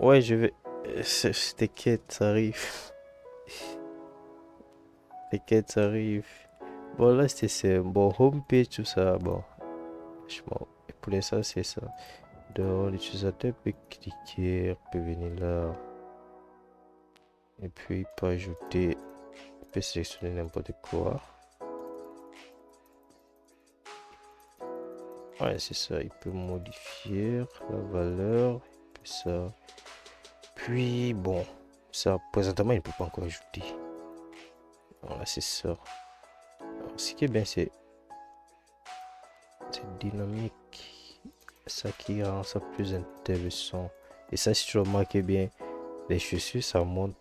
Ouais, je vais. T'inquiète, ça arrive. T'inquiète, ça arrive. Bon, là, c'est un bon homepage, tout ça. Bon, franchement, et pour l'instant, c'est ça. Donc, l'utilisateur peut cliquer, peut venir là. Et puis, il peut ajouter, il peut sélectionner n'importe quoi. Ouais, c'est ça. Il peut modifier la valeur. Il peut ça. Puis, bon, ça, présentement, il ne peut pas encore ajouter. Voilà, c'est ça. Alors, ce qui est bien, c'est dynamique. Ça qui rend ça plus intéressant. Et ça, si tu remarques bien, les chaussures, ça montre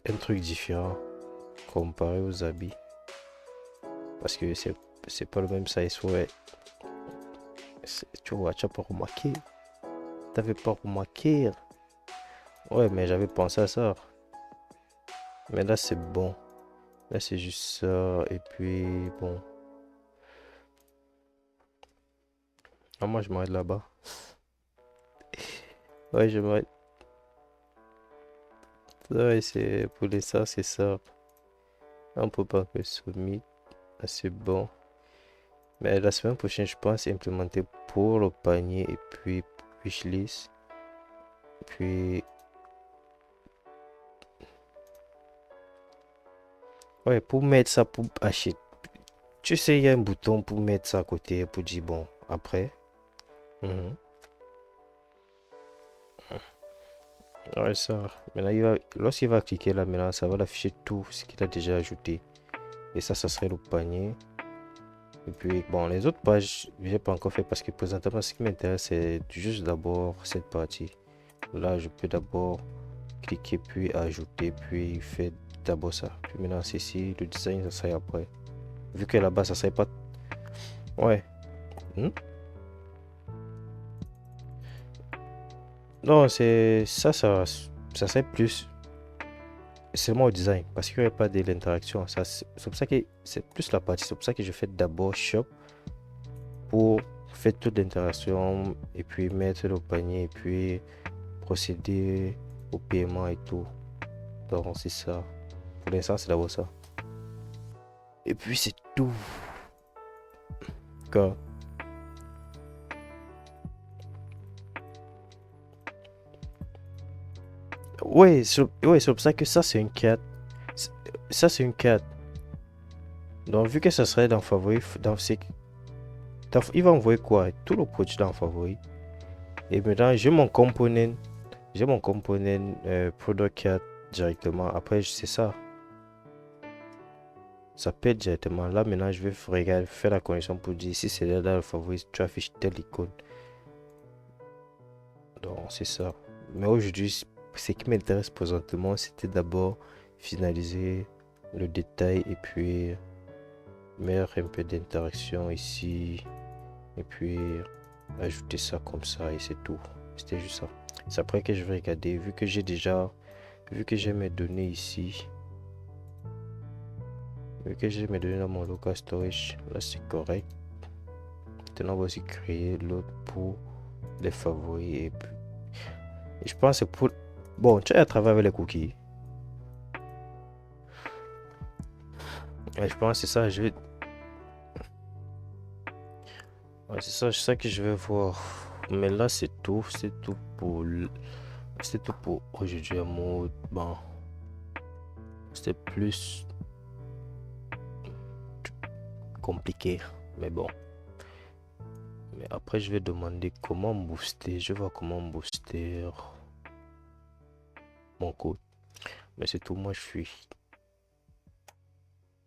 un truc différent comparé aux habits. Parce que c'est pas le même size. Ouais, tu vois, tu n'as pas remarqué. T'avais pas remarqué. Ouais, mais j'avais pensé à ça. Mais là, c'est bon. Là, c'est juste ça. Et puis, bon. Ah, moi, je m'arrête là-bas. Ouais, je m'arrête. Ouais, c'est pour les ça, c'est ça. On peut pas que submit. Ah, c'est bon. Mais la semaine prochaine, je pense implémenter pour le panier et puis wishlist. Puis, ouais, pour mettre ça pour acheter. Tu sais, il y a un bouton pour mettre ça à côté pour dire bon, après. Mhm. Ouais, ça. Maintenant, lorsqu'il va cliquer là, maintenant, ça va l'afficher tout ce qu'il a déjà ajouté. Et ça serait le panier. Et puis, bon, les autres pages, j'ai pas encore fait parce que présentement, ce qui m'intéresse, c'est juste d'abord cette partie. Là, je peux d'abord cliquer, puis ajouter, puis faire d'abord ça. Puis maintenant, c'est ici, le design, ça serait après. Vu que là-bas, ça serait pas. Ouais. Hmm? Non, c'est ça serait plus seulement au design parce qu'il n'y aurait pas de l'interaction. C'est pour ça que c'est plus la partie. C'est pour ça que je fais d'abord shop pour faire toute l'interaction et puis mettre le panier et puis procéder au paiement et tout. Donc c'est ça. Pour l'instant, c'est d'abord ça. Et puis c'est tout. Quoi. Ouais, c'est pour ça que ça c'est une 4. Ça c'est une 4. Donc vu que ça serait dans favori, il va envoyer quoi? Tout le produit dans favori. Et maintenant j'ai mon component product 4 directement. Après c'est ça. Ça peut être directement. Là maintenant je vais regarder, faire la connexion pour dire si c'est là dans le favori, tu affiches telle icône. Donc c'est ça. Mais aujourd'hui, ce qui m'intéresse présentement, c'était d'abord finaliser le détail et puis mettre un peu d'interaction ici et puis ajouter ça comme ça et c'est tout. C'était juste ça. C'est après que je vais regarder, vu que j'ai mes données ici, vu que j'ai mes données dans mon local storage, là c'est correct. Maintenant on va aussi créer l'autre pour les favoris et puis je pense que c'est pour... Bon, tu as à travailler avec les cookies. Ouais, je pense que c'est ça, ouais, c'est ça que je vais voir. Mais là, c'est tout pour aujourd'hui, amour. Bon, c'était plus compliqué, mais bon. Mais après, je vais demander comment booster. Je vais voir comment booster mon code. Mais c'est tout, moi, je suis